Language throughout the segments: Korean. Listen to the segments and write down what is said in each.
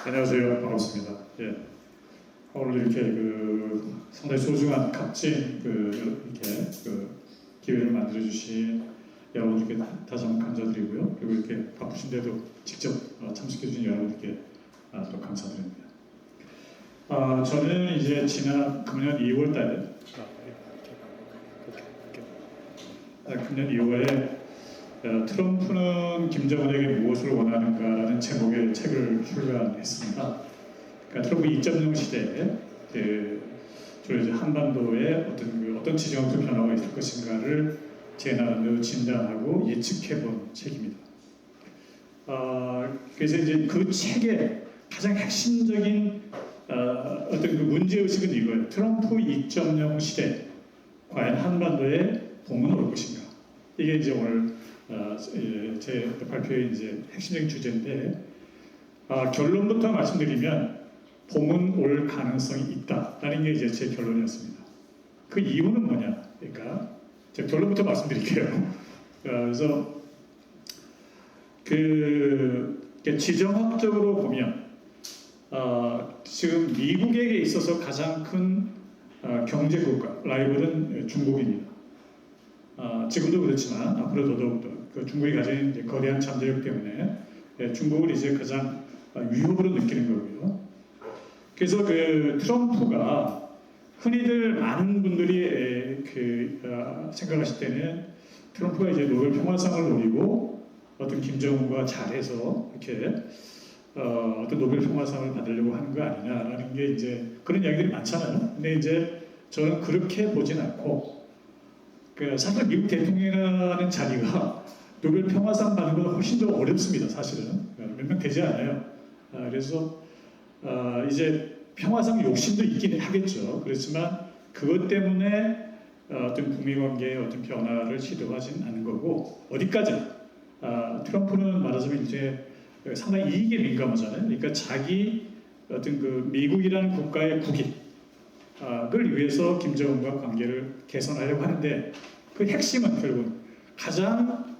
안녕하세요. 반갑습니다. 예. 오늘 이렇게 상당히 소중한 값진 이렇게 기회를 만들어 주신 여러분들께 다시 한번 감사드리고요. 그리고 이렇게 바쁘신데도 직접 참석해 주신 여러분들께 또 감사드립니다. 저는 이제 지난 금년 2월 달에 금년 2월에 트럼프는 김정은에게 무엇을 원하는가라는 제목의 책을 출간했습니다. 그러니까 트럼프 2.0 시대에 주로 이제 한반도에 어떤 지정학적 변화가 있을 것인가를 제 나름대로 진단하고 예측해본 책입니다. 그래서 이제 그 책의 가장 핵심적인 어떤 문제의식은 이거예요. 트럼프 2.0 시대 과연 한반도에 봄은 올 것인가? 이게 이제 오늘 제 발표의 이제 핵심적인 주제인데, 결론부터 말씀드리면 봄은 올 가능성이 있다라는 게 이제 제 결론이었습니다. 그 이유는 뭐냐? 그러니까 제가 결론부터 말씀드릴게요. 그래서 지정학적으로 보면 지금 미국에게 있어서 가장 큰 경제 국가 라이벌은 중국입니다. 지금도 그렇지만 앞으로 더더욱더 중국이 가진 이제 거대한 잠재력 때문에 중국을 이제 가장 위협으로 느끼는 거고요. 그래서 트럼프가 흔히들 많은 분들이 생각하실 때는 트럼프가 이제 노벨 평화상을 노리고 어떤 김정은과 잘해서 이렇게 어떤 노벨 평화상을 받으려고 하는 거 아니냐라는 게 이제 그런 이야기들이 많잖아요. 근데 이제 저는 그렇게 보진 않고, 사실 미국 대통령이라는 자리가 노벨 평화상 받는 것보다 훨씬 더 어렵습니다. 사실은 몇 명 되지 않아요. 그래서 이제 평화상 욕심도 있긴 하겠죠. 그렇지만 그것 때문에 어떤 북미 관계의 어떤 변화를 시도하진 않는 거고, 어디까지나 트럼프는 말하자면 이제 상당히 이익에 민감하잖아요. 그러니까 자기 어떤 미국이라는 국가의 국익을 위해서 김정은과 관계를 개선하려고 하는데, 그 핵심은 결국 가장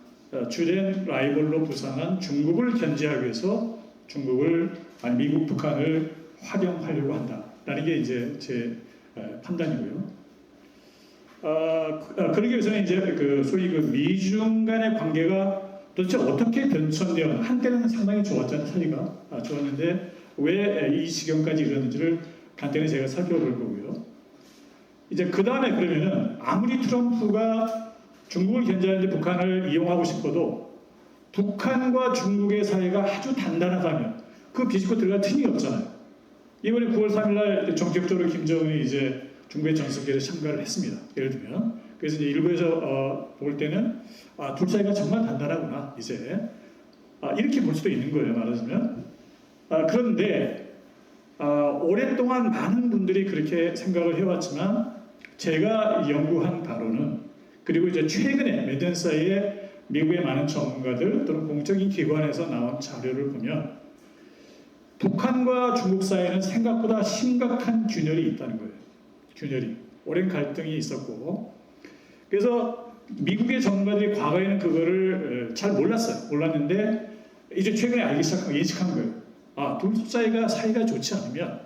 주된 라이벌로 부상한 중국을 견제하기 위해서 미국, 북한을 활용하려고 한다라는 게 이제 제 판단이고요. 그러기 위해서는 이제 소위 미중 간의 관계가 도대체 어떻게 변천되었나. 한때는 상당히 좋았잖아요. 사이가 좋았는데 왜 이 지경까지 이르는지를 간단히 제가 살펴볼 거고요. 이제 그 다음에 그러면은 아무리 트럼프가 중국을 견제하는데 북한을 이용하고 싶어도 북한과 중국의 사이가 아주 단단하다면 그 비집고 들어갈 틈이 없잖아요. 이번에 9월 3일날 정격적으로 김정은이 이제 중국의 전성기를 참가를 했습니다. 예를 들면. 그래서 이제 일부에서 볼 때는 둘 사이가 정말 단단하구나 이제 이렇게 볼 수도 있는 거예요. 말하자면. 그런데 오랫동안 많은 분들이 그렇게 생각을 해왔지만, 제가 연구한 바로는, 그리고 이제 최근에 몇 년 사이에 미국의 많은 전문가들 또는 공적인 기관에서 나온 자료를 보면 북한과 중국 사이에는 생각보다 심각한 균열이 있다는 거예요. 균열이. 오랜 갈등이 있었고, 그래서 미국의 전문가들이 과거에는 그거를 잘 몰랐는데 이제 최근에 알기 시작하고 예측한 거예요. 둘 사이가 좋지 않으면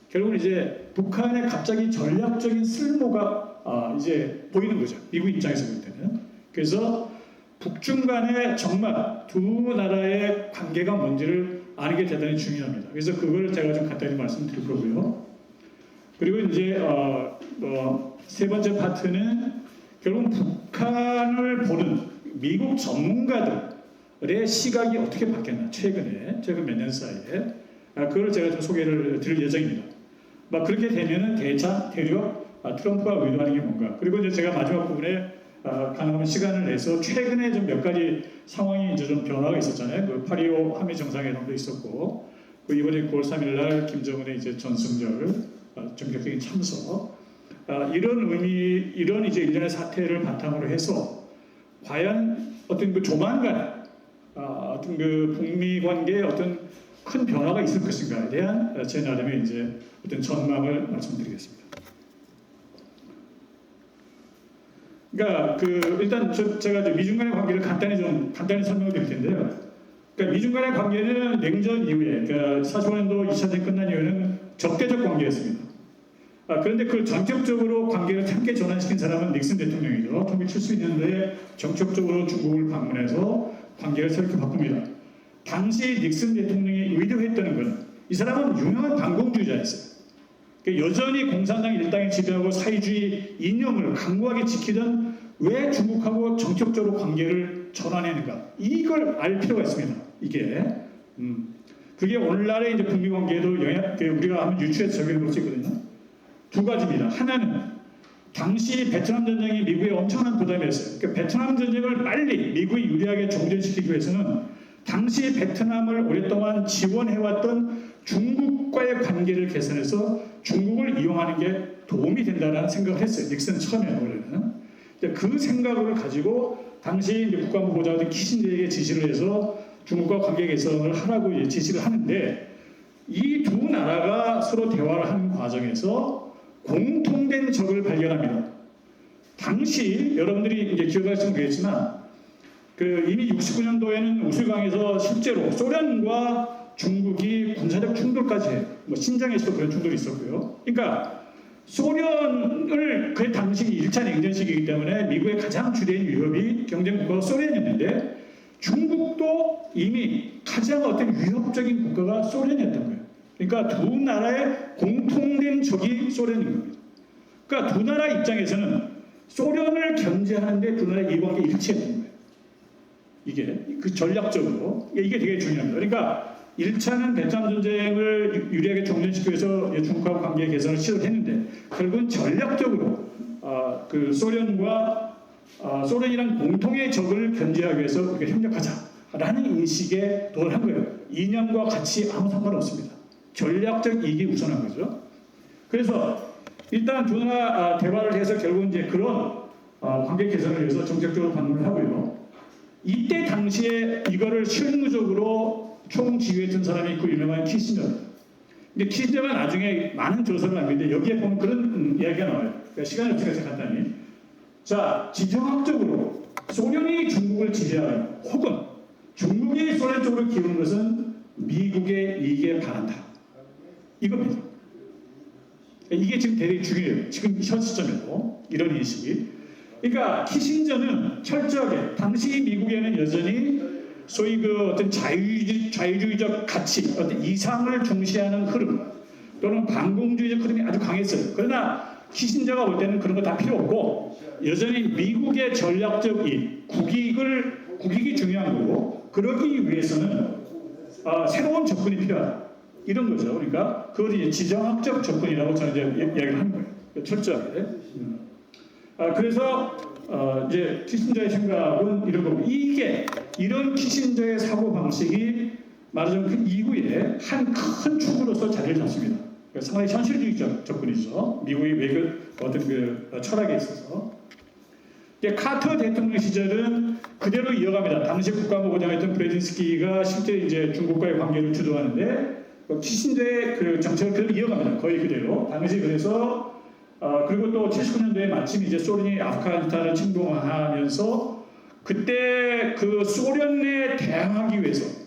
결국은 이제 북한의 갑자기 전략적인 쓸모가 이제 보이는 거죠. 미국 입장에서 볼 때는. 그래서 북중 간에 정말 두 나라의 관계가 뭔지를 아는 게 대단히 중요합니다. 그래서 그걸 제가 좀 간단히 말씀드릴 거고요. 그리고 이제 세 번째 파트는 결국 북한을 보는 미국 전문가들의 시각이 어떻게 바뀌었나, 최근 몇 년 사이에 그걸 제가 좀 소개를 드릴 예정입니다. 그렇게 되면은 대륙 트럼프가 의도하는 게 뭔가, 그리고 이제 제가 마지막 부분에 가능하면 시간을 내서 최근에 좀 몇 가지 상황이 이제 좀 변화가 있었잖아요. 8.25 한미 정상회담도 있었고, 이번에 9월 3일날 김정은의 이제 전승절 전격적인 참석, 이런 이제 일련의 사태를 바탕으로 해서 과연 어떤 조만간 어떤 그 북미 관계에 어떤 큰 변화가 있을 것인가에 대한 제 나름의 이제 어떤 전망을 말씀드리겠습니다. 그러니까 일단 제가 이제 미중 간의 관계를 간단히 설명을 드릴 텐데요. 그러니까 미중 간의 관계는 냉전 이후에, 그러니까 45년도 2차 대전 끝난 이후에는 적대적 관계였습니다. 그런데 그걸 전격적으로 관계를 함께 전환시킨 사람은 닉슨 대통령이죠. 1970년도에 정적적으로 중국을 방문해서 관계를 새롭게 바꿉니다. 당시 닉슨 대통령이 의도했던 건, 이 사람은 유명한 반공주의자였어요. 그러니까 여전히 공산당 일당이 지배하고 사회주의 이념을 강고하게 지키던 왜 중국하고 정격적으로 관계를 전환했는가, 이걸 알 필요가 있습니다. 이게 그게 오늘날의 이제 북미 관계에도 우리가 한번 유추해서 적용해 볼 수 있거든요. 두 가지입니다. 하나는 당시 베트남 전쟁이 미국에 엄청난 부담이었어요. 그러니까 베트남 전쟁을 빨리 미국이 유리하게 종전시키기 위해서는 당시 베트남을 오랫동안 지원해왔던 중국과의 관계를 개선해서 중국을 이용하는 게 도움이 된다는 생각을 했어요. 닉슨 처음에 원래는. 그 생각을 가지고 당시 이제 국가안보 보좌관 키신저에게 지시를 해서 중국과 관계 개선을 하라고 지시를 하는데, 이 두 나라가 서로 대화를 하는 과정에서 공통된 적을 발견합니다. 당시 여러분들이 이제 기억하시면 되겠지만 이미 69년도에는 우슬강에서 실제로 소련과 중국이 군사적 충돌까지 해요. 뭐 신장에서도 그런 충돌이 있었고요. 그러니까 소련을 그 당시 1차 냉전 시기이기 때문에 미국의 가장 주된 위협이 경쟁 국가가 소련이었는데, 중국도 이미 가장 어떤 위협적인 국가가 소련이었던 거예요. 그러니까 두 나라의 공통된 적이 소련인 겁니다. 그러니까 두 나라 입장에서는 소련을 견제하는데 두 나라의 이익관계 일치했던 거예요. 이게 그 전략적으로 이게 되게 중요합니다. 그러니까 1차는 베트남 전쟁을 유리하게 종전시키기 위해서 중국하고 관계 개선을 시도했는데, 결국은 전략적으로 소련이랑 공통의 적을 견제하기 위해서 우리가 협력하자라는 인식에 도달한 거예요. 이념과 가치 아무 상관없습니다. 전략적 이익이 우선한 거죠. 그래서 일단 두 나라 대화를 해서 결국은 이제 그런 관계 개선을 위해서 정책적으로 방문을 하고요. 이때 당시에 이거를 실무적으로 총지휘했던 사람이 있고, 유명한 키신저. 근데 키신저가 나중에 많은 조사를 남기는데 여기에 보면 그런 이야기가 나와요. 그러니까 시간이 없으니까 간단히. 자, 지정학적으로 소련이 중국을 지지하는, 혹은 중국이 소련 쪽으로 기우는 것은 미국의 이익에 반한다. 이겁니다. 이게 지금 대단히 중요해요. 지금 현 시점에도 이런 인식이. 그러니까 키신저는 철저하게 당시 미국에는 여전히 소위 어떤 자유주의적 가치, 어떤 이상을 중시하는 흐름 또는 반공주의적 흐름이 아주 강했어요. 그러나 키신저가 볼 때는 그런 거 다 필요 없고, 여전히 미국의 전략적 이익, 국익이 중요한 거고, 그러기 위해서는 새로운 접근이 필요하다. 이런 거죠. 그러니까 그걸 이제 지정학적 접근이라고 저는 이제 이야기를 하는 거예요. 철저하게. 그래서 이제 키신저의 생각은 이런 거고, 이런 키신저의 사고 방식이 말하자면 그 이후에 한 큰 축으로서 자리를 잡습니다. 상당히 현실주의적 접근이죠. 미국의 외교 어떤 철학에 있어서. 카터 대통령 시절은 그대로 이어갑니다. 당시 국가안보보장했던 브레진스키가 실제 이제 중국과의 관계를 주도하는데, 키신저의 정책을 그대로 이어갑니다. 거의 그대로. 당시 그래서 그리고 또 79년도에 마침 이제 소련이 아프가니스탄을 침공하면서 그때 소련에 대항하기 위해서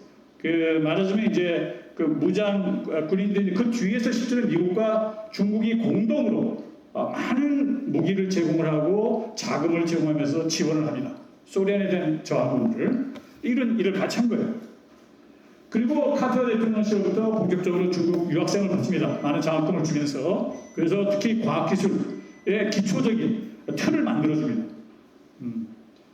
말하자면 이제 무장 군인들이 그 뒤에서 실제로 미국과 중국이 공동으로 많은 무기를 제공을 하고 자금을 제공하면서 지원을 합니다. 소련에 대한 저항을 이런 일을 같이 한 거예요. 그리고 카터 대통령 시절부터 본격적으로 중국 유학생을 받습니다. 많은 장학금을 주면서. 그래서 특히 과학기술의 기초적인 틀을 만들어줍니다.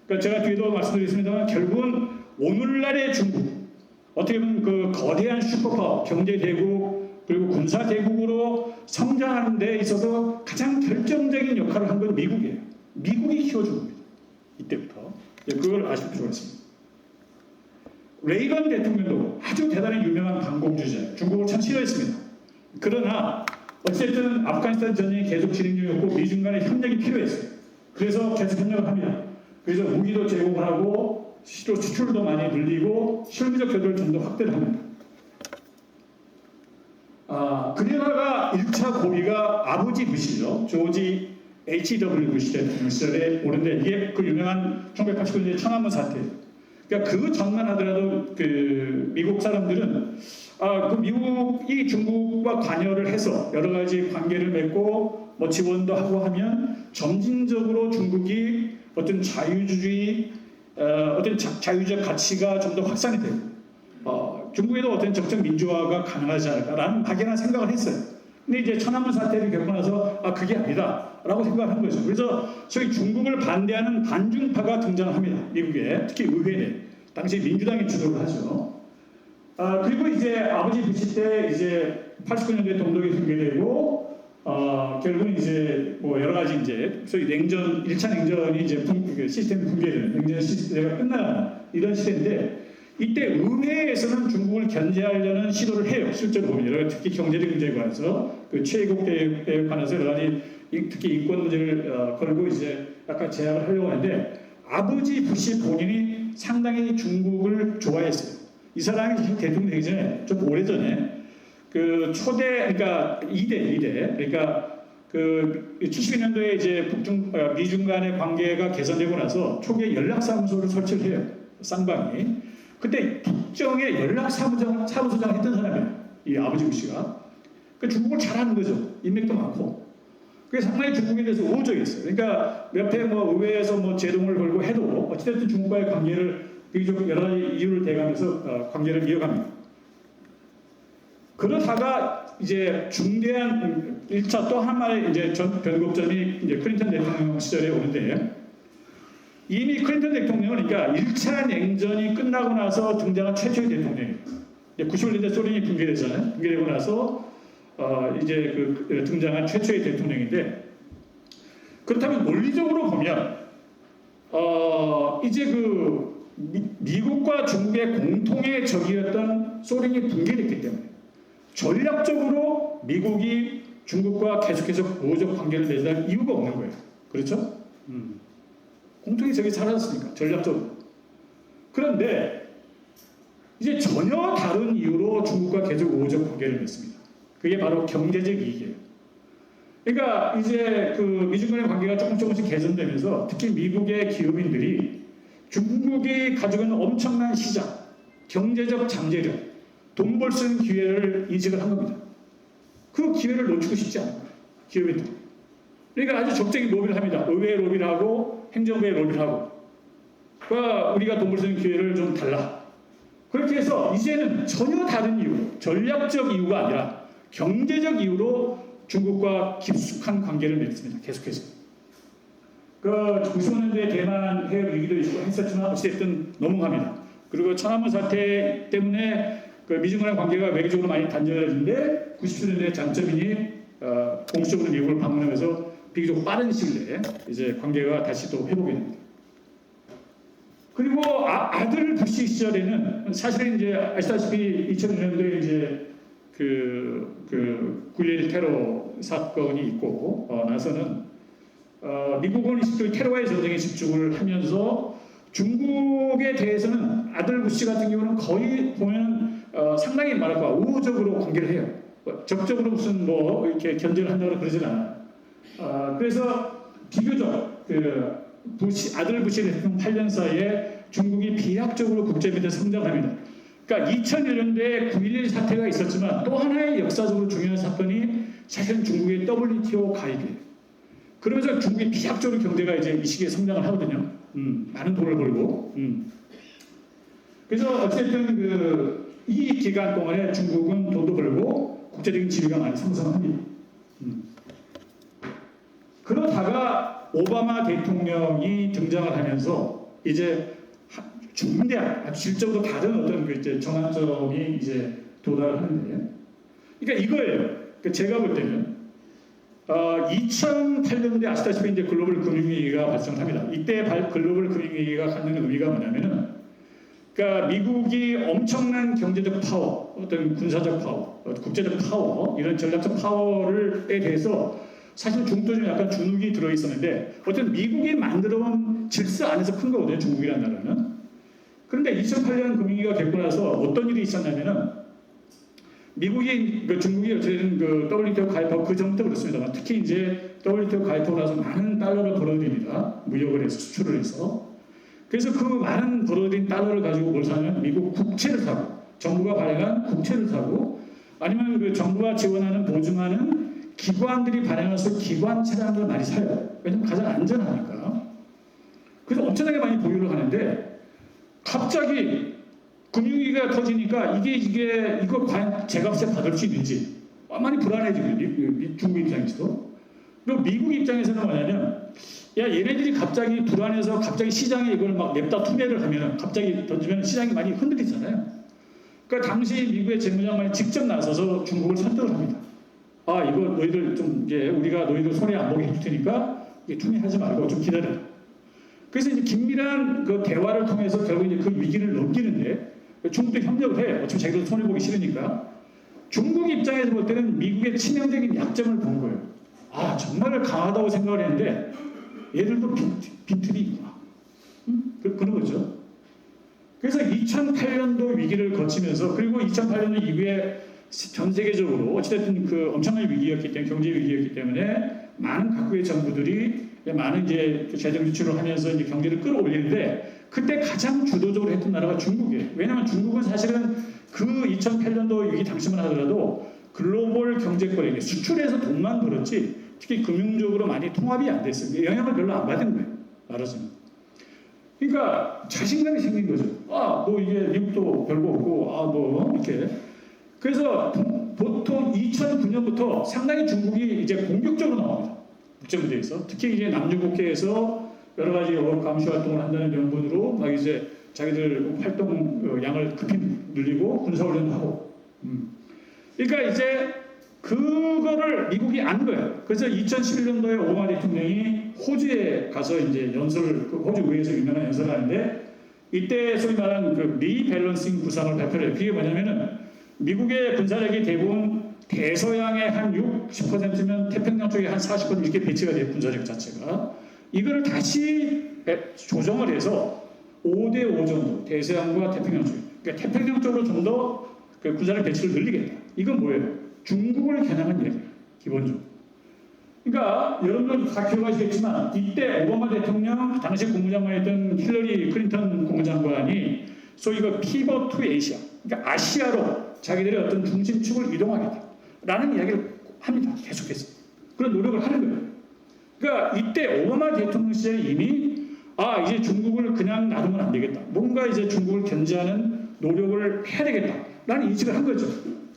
그러니까 제가 뒤에도 말씀드렸습니다만, 결국은 오늘날의 중국, 어떻게 보면 거대한 슈퍼파워, 경제대국, 그리고 군사대국으로 성장하는 데 있어서 가장 결정적인 역할을 한 건 미국이에요. 미국이 키워준 겁니다. 이때부터. 그걸 아실 필요가 있습니다. 레이건 대통령도 아주 대단히 유명한 반공주의자예요. 중국을 참 싫어했습니다. 그러나 어쨌든 아프가니스탄 전쟁이 계속 진행 중이었고 미중 간의 협력이 필요했어요. 그래서 계속 협력을 합니다. 그래서 무기도 제공을 하고 시료 수출도 많이 늘리고 실무적 교류를 좀 더 확대를 합니다. 그러다가 1차 고비가 아버지 부시죠. 조지 H.W. 부시 대통령 시절에 오는데 이게 그 유명한 1989년 천안문 사태예요. 그러니까 그 전만 하더라도 그 미국 사람들은 그 미국이 중국과 관여를 해서 여러 가지 관계를 맺고 뭐 지원도 하고 하면 점진적으로 중국이 어떤 자유주의 어떤 자유적 가치가 좀 더 확산이 되고 중국에도 어떤 정책 민주화가 가능하지 않을까라는 막연한 생각을 했어요. 근데 이제 천안문 사태를 겪고 나서 그게 아니다라고 생각을 한 거죠. 그래서 소위 중국을 반대하는 반중파가 등장합니다. 미국에 특히 의회 내 당시 민주당이 주도를 하죠. 그리고 이제 아버지 부시 때 이제 89년도에 동독이 붕괴되고 결국은 이제 뭐 여러 가지 이제 소위 냉전 1차 냉전이 이제 시스템이 붕괴되는 냉전 시스템이 끝나는 이런 시대인데. 이때 의회에서는 중국을 견제하려는 시도를 해요. 실제로 보면 여러 가지 특히 경제적 문제에 관해서 그 최애국대에 관해서 여러 가지 특히 인권 문제를 걸고 이제 약간 제약을 하려고 하는데 아버지 부시 본인이 상당히 중국을 좋아했어요. 이 사람이 대통령 되기 전에 좀 오래전에 그 초대 그러니까 2대 그러니까 그 72년도에 이제 미중 간의 관계가 개선되고 나서 초기에 연락사무소를 설치를 해요. 쌍방이. 그때 국정에 연락사무소장 했던 사람이에요. 이 아버지 부시가. 그 중국을 잘하는 거죠. 인맥도 많고. 그게 상당히 중국에 대해서 우호적이었어요. 그러니까 옆에 뭐 의회에서 뭐 제동을 걸고 해도 어찌됐든 중국과의 관계를 비교적 여러 가지 이유를 대가면서 관계를 이어갑니다. 그러다가 이제 중대한 1차 또 하나의 이제 변곡점이 이제 클린턴 대통령 시절에 오는데 이미 클린턴 대통령은 그러니까 1차 냉전이 끝나고 나서 등장한 최초의 대통령이에요. 90년대 소련이 붕괴되잖아요. 붕괴되고 나서 이제 그 등장한 최초의 대통령인데 그렇다면 논리적으로 보면 이제 그 미국과 중국의 공통의 적이었던 소련이 붕괴됐기 때문에 전략적으로 미국이 중국과 계속해서 우호적 관계를 맺을 이유가 없는 거예요. 그렇죠? 공통의 적이 사라졌으니까 전략적으로. 그런데 이제 전혀 다른 이유로 중국과 계속 우호적 관계를 맺습니다. 그게 바로 경제적 이익이에요. 그러니까 이제 그 미중 간의 관계가 조금씩 개선되면서 특히 미국의 기업인들이 중국이 가지고 있는 엄청난 시장, 경제적 잠재력, 돈 벌 수 있는 기회를 인식을 한 겁니다. 그 기회를 놓치고 싶지 않은 거예요. 기업인들이. 그러니까 아주 적극적인 로비를 합니다. 의회 로비를 하고 행정부에 로비를 하고 우리가 돈 벌 수 있는 기회를 좀 달라. 그렇게 해서 이제는 전혀 다른 이유로 전략적 이유가 아니라 경제적 이유로 중국과 깊숙한 관계를 맺습니다. 계속해서. 그 90년대 대만 해협 위기도 있고 했었지만 어쨌든 넘어갑니다. 그리고 천안문 사태 때문에 그 미중 간의 관계가 외교적으로 많이 단절해졌는데 97년대 장점인이 공식적으로 미국을 방문하면서 비교적 빠른 시일 내에 이제 관계가 다시 또 회복이 됩니다. 그리고 아들 부시 시절에는 사실은 이제 아시다시피 2000년도에 이제 그 9.11 테러 사건이 있고 나서는 미국은 테러와의 전쟁에 집중을 하면서 중국에 대해서는 아들 부시 같은 경우는 거의 보면 상당히 말할까 우호적으로 관계를 해요. 적극적으로 무슨 뭐 이렇게 견제를 한다고 그러진 않아요. 그래서 비교적 아들 부시 대통령 8년 사이에 중국이 비약적으로 국제미디어 성장합니다. 그러니까 2001년도에 9.11 사태가 있었지만 또 하나의 역사적으로 중요한 사건이 사실은 중국의 WTO 가입이에요. 그러면서 중국이 비약적으로 경제가 이제 이 시기에 성장을 하거든요. 많은 돈을 벌고. 그래서 어쨌든 이 기간 동안에 중국은 돈도 벌고 국제적인 지위가 많이 상승합니다. 그러다가 오바마 대통령이 등장을 하면서 이제 중대한 아주 질적으로 다른 어떤 이제 전환점이 이제 도달을 하는데, 그러니까 이거예요. 제가 볼 때는 2008년도에 아시다시피 이제 글로벌 금융위기가 발생합니다. 이때 글로벌 금융위기가 갖는 의미가 뭐냐면은, 그러니까 미국이 엄청난 경제적 파워, 어떤 군사적 파워, 국제적 파워, 이런 전략적 파워에 대해서 사실 중국도 좀 약간 주눅이 들어 있었는데, 어쨌든 미국이 만들어온 질서 안에서 큰 거거든요. 중국이라는 나라는. 그런데 2008년 금융위기가 겪고 나서 어떤 일이 있었냐면은 미국이 중국이 어쨌든 그 WTO 가입하고 그 전부터 그렇습니다만 특히 이제 WTO 가입하고 나서 많은 달러를 벌어들입니다. 무역을 해서 수출을 해서. 그래서 그 많은 벌어들인 달러를 가지고 뭘 사면 미국 국채를 사고 정부가 발행한 국채를 사고 아니면 그 정부가 지원하는 보증하는 기관들이 발행해서 기관 차량을 많이 사요. 왜냐면 가장 안전하니까. 그래서 엄청나게 많이 보유를 하는데 갑자기 금융위기가 터지니까 이거 과연 제값에 받을 수 있는지 많이 불안해지거든요. 중국 입장에서도. 그리고 미국 입장에서는 뭐냐면 야 얘네들이 갑자기 불안해서 갑자기 시장에 이걸 막 냅다 투매를 하면 갑자기 던지면 시장이 많이 흔들리잖아요. 그러니까 당시 미국의 재무장관이 직접 나서서 중국을 설득을 합니다. 아 이거 너희들 좀 이제 우리가 너희들 손해 안 보게 해줄 테니까 이게 투매하지 말고 좀 기다려. 그래서 이제 긴밀한 그 대화를 통해서 결국 이제 그 위기를 넘기는데 중국도 협력을 해. 어차피 자기도 손해 보기 싫으니까. 중국 입장에서 볼 때는 미국의 치명적인 약점을 본 거예요. 아 정말 강하다고 생각을 했는데 얘들도 빈틈이 있구나. 그런 거죠. 그래서 2008년도 위기를 거치면서 그리고 2008년도 이후에 전 세계적으로 어찌됐든 그 엄청난 위기였기 때문에 경제 위기였기 때문에 많은 각국의 정부들이 많은 이제 재정 지출을 하면서 이제 경제를 끌어올리는데 그때 가장 주도적으로 했던 나라가 중국이에요. 왜냐하면 중국은 사실은 그 2008년도 위기 당시만 하더라도 글로벌 경제권에 수출해서 돈만 벌었지 특히 금융적으로 많이 통합이 안 됐어요. 영향을 별로 안 받은 거예요. 말하자면. 그러니까 자신감이 생긴 거죠. 아, 뭐 이게 미국도 별거 없고, 아, 뭐 이렇게. 그래서 보통 2009년부터 상당히 중국이 이제 공격적으로 나옵니다. 국제무대에서. 특히 이제 남중국해에서 여러 가지 감시 활동을 한다는 명분으로 막 이제 자기들 활동 양을 급히 늘리고 군사훈련도 하고. 그러니까 이제 그거를 미국이 안 거예요. 그래서 2011년도에 오바마 대통령이 호주에 가서 이제 연설을 호주 의회에서 유명한 연설을 하는데 이때 소위 말하는 그 리밸런싱 구상을 발표를 해요. 그게 뭐냐면은 미국의 군사력이 대부분 대서양의 한 60%면 태평양 쪽에 한 40% 이렇게 배치가 돼요. 군사력 자체가. 이거를 다시 조정을 해서 5대5 정도 대서양과 태평양 쪽. 그러니까 태평양 쪽으로 좀 더 그 군사력 배치를 늘리겠다. 이건 뭐예요? 중국을 겨냥한 얘기예요. 기본적으로. 그러니까 여러분들 다 기억하시겠지만 이때 오바마 대통령 당시 국무장관이었던 힐러리 클린턴 국무장관이 소위 그 피벗 투 아시아 그러니까 아시아로 자기들의 어떤 중심축을 이동하겠다라는 이야기를 합니다. 계속해서. 그런 노력을 하는 거예요. 그러니까 이때 오바마 대통령 시절에 이미 이제 중국을 그냥 놔두면 안 되겠다. 뭔가 이제 중국을 견제하는 노력을 해야 되겠다라는 인식을 한 거죠.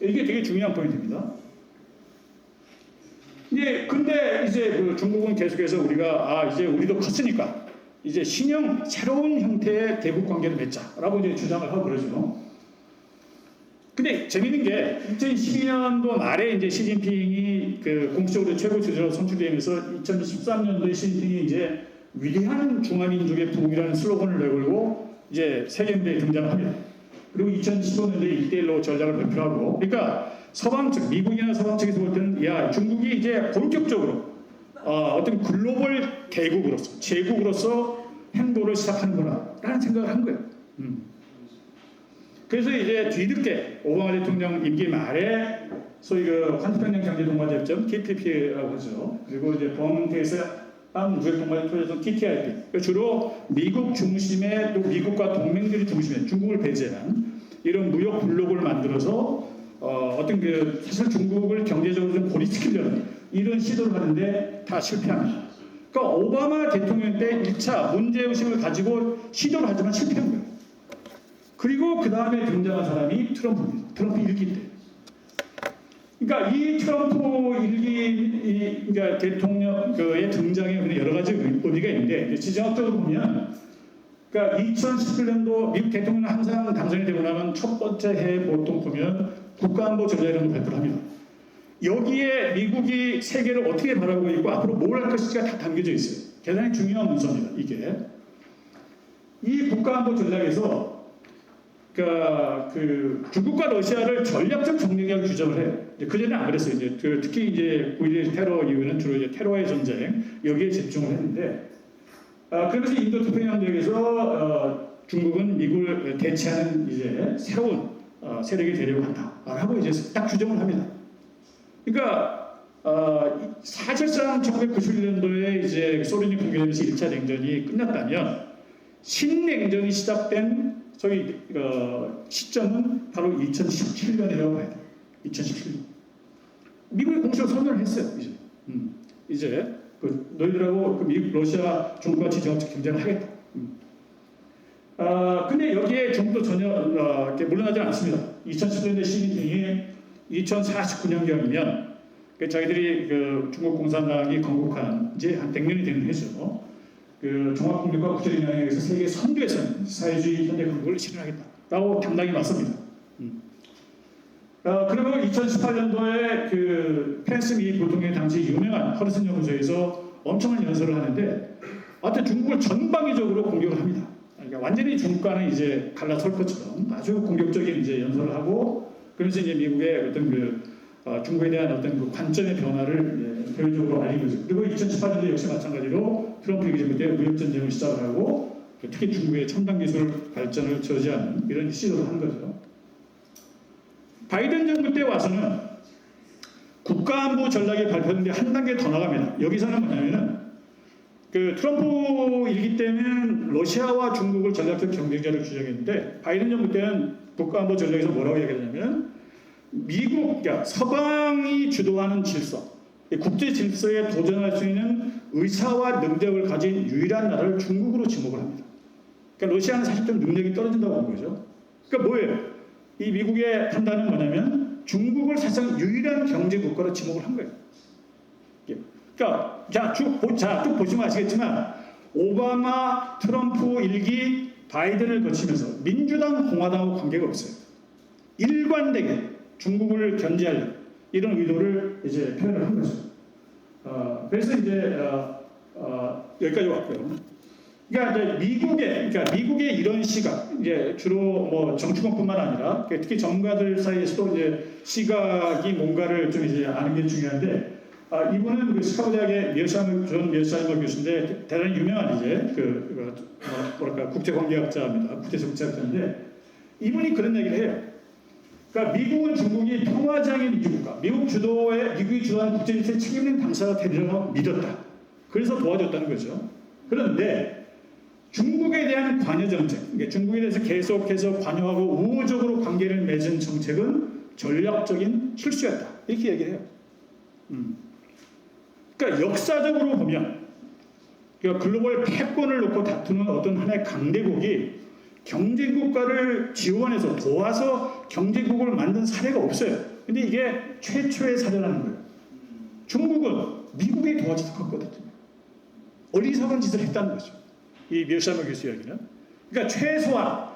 이게 되게 중요한 포인트입니다. 예, 근데 이제 그 중국은 계속해서 우리가 이제 우리도 컸으니까 이제 신형 새로운 형태의 대국 관계를 맺자라고 이제 주장을 하고 그러죠. 근데 재밌는 게 2012년도 말에 이제 시진핑이 그 공식적으로 최고 지도자로 선출되면서 2013년도에 시진핑이 이제 위대한 중화민족의 부국이라는 슬로건을 내걸고 이제 세계무대에 등장합니다. 그리고 2015년도에 1대1로 전략을 발표하고 그러니까 서방 측, 미국이나 서방 측에서 볼 때는 야 중국이 이제 본격적으로 어떤 글로벌 대국으로서 제국으로서 행보를 시작하는구나 라는 생각을 한 거예요. 그래서 이제 뒤늦게 오바마 대통령 임기 말에 소위 그 환태평양 경제동반협정 TPP라고 하죠. 그리고 이제 범대서양 무역동반협정 TTIP 주로 미국 중심의 또 미국과 동맹들이 중심의 중국을 배제한 이런 무역 블록을 만들어서 어떤 그 사실 중국을 경제적으로 좀 고립시키려는 이런 시도를 하는데 다 실패합니다. 그러니까 오바마 대통령 때 1차 문제의식을 가지고 시도를 하지만 실패한 거예요. 그리고 그 다음에 등장한 사람이 트럼프입니다. 트럼프 1기 때. 그러니까 이 트럼프 1기 그러니까 대통령의 등장에 여러 가지 의미가 있는데 지정학적으로 보면 그러니까 2017년도 미국 대통령 항상 당선이 되고 나면 첫 번째 해에 보통 보면 국가안보 전략이라는 걸 발표를 합니다. 여기에 미국이 세계를 어떻게 바라보고 있고 앞으로 뭘 할 것인지가 다 담겨져 있어요. 대단히 중요한 문서입니다. 이게. 이 국가안보 전략에서 그러니까 그 중국과 러시아를 전략적 정력이라고 규정을 해요. 그전에는 안 그랬어요. 이제 특히 이제 9.11 테러 이후에는 주로 이제 테러의 전쟁 여기에 집중을 했는데 그러면서 인도 태평양 지역에서 중국은 미국을 대체하는 이제 새로운 세력이 되려고 한다라고 이제 딱 규정을 합니다. 그러니까 사실상 1991년도에 이제 소련이 붕괴되면서 1차 냉전이 끝났다면 신냉전이 시작된 소위 시점은 바로 2017년이라고 봐야 돼요. 2017년. 미국이 공식으로 선언을 했어요. 이제 너희들하고 미국, 러시아, 중국과 지정학적 경쟁을 하겠다. 근데 여기에 중국도 전혀 물러나지 않습니다. 2010년대 시기중이 2049년경이면 자기들이 중국 공산당이 건국한 이제 한 100년이 되는 해죠. 종합국력과 국제적 영향에서 세계 선두에서 사회주의 현대 건국을 실현하겠다라고 당당히 맞섭니다. 그리고 2018년도에 펜스 미 부통령이 당시 유명한 허드슨 연구소에서 엄청난 연설을 하는데, 하여튼 중국을 전방위적으로 공격을 합니다. 그러니까 완전히 중국과는 이제 갈라설 것처럼 아주 공격적인 이제 연설을 하고, 그래서 이제 미국의 어떤 중국에 대한 어떤 관점의 변화를 대외적으로 알린 거죠. 그리고 2018년도 역시 마찬가지로 트럼프 기정부 때 무역 전쟁을 시작을 하고, 특히 중국의 첨단 기술 발전을 저지하는 이런 시도를 한 거죠. 바이든 정부 때 와서는 국가안보 전략이 발표됐는데 한 단계 더 나갑니다. 여기서는 뭐냐면은 트럼프 일기 때는 러시아와 중국을 전략적 경쟁자로 규정했는데, 바이든 정부 때는 국가안보 전략에서 뭐라고 얘기하냐면 미국, 그러니까 서방이 주도하는 질서, 국제 질서에 도전할 수 있는 의사와 능력을 가진 유일한 나라를 중국으로 지목을 합니다. 그러니까 러시아는 사실 좀 능력이 떨어진다고 보는 거죠. 그러니까 뭐예요? 이 미국의 판단은 뭐냐면 중국을 사실상 유일한 경제 국가로 지목을 한 거예요. 그러니까 쭉 보시면 아시겠지만 오바마, 트럼프 일기, 바이든을 거치면서 민주당, 공화당하고 관계가 없어요. 일관되게 중국을 견제하려 이런 의도를 이제 표현을 한 거죠. 그래서 이제 여기까지 왔고요. 그러니까 미국의 이런 시각, 이제 주로 뭐 정치권뿐만 아니라 특히 전문가들 사이에서도 이제 시각이 뭔가를 좀 이제 아는 게 중요한데, 이분은 시카고 대학의 존 미어샤이머 교수인데 대단히 유명한 이제 뭐랄까 국제관계학자입니다. 국제적 국제학자인데 이분이 그런 얘기를 해요. 그러니까 미국은 중국이 평화장애 민주국가, 미국이 주도한 국제질서에 책임 있는 당사가 되리라고 믿었다. 그래서 도와줬다는 거죠. 그런데 중국에 대한 관여 정책, 그러니까 중국에 대해서 계속해서 관여하고 우호적으로 관계를 맺은 정책은 전략적인 실수였다. 이렇게 얘기를 해요. 그러니까 역사적으로 보면 글로벌 패권을 놓고 다투는 어떤 하나의 강대국이 경제국가를 지원해서 도와서 경제국을 만든 사례가 없어요. 근데 이게 최초의 사례라는 거예요. 중국은 미국이 도와줘서 컸거든요. 어리석은 짓을 했다는 거죠. 이 미어샤이머 교수 이야기는. 그러니까 최소한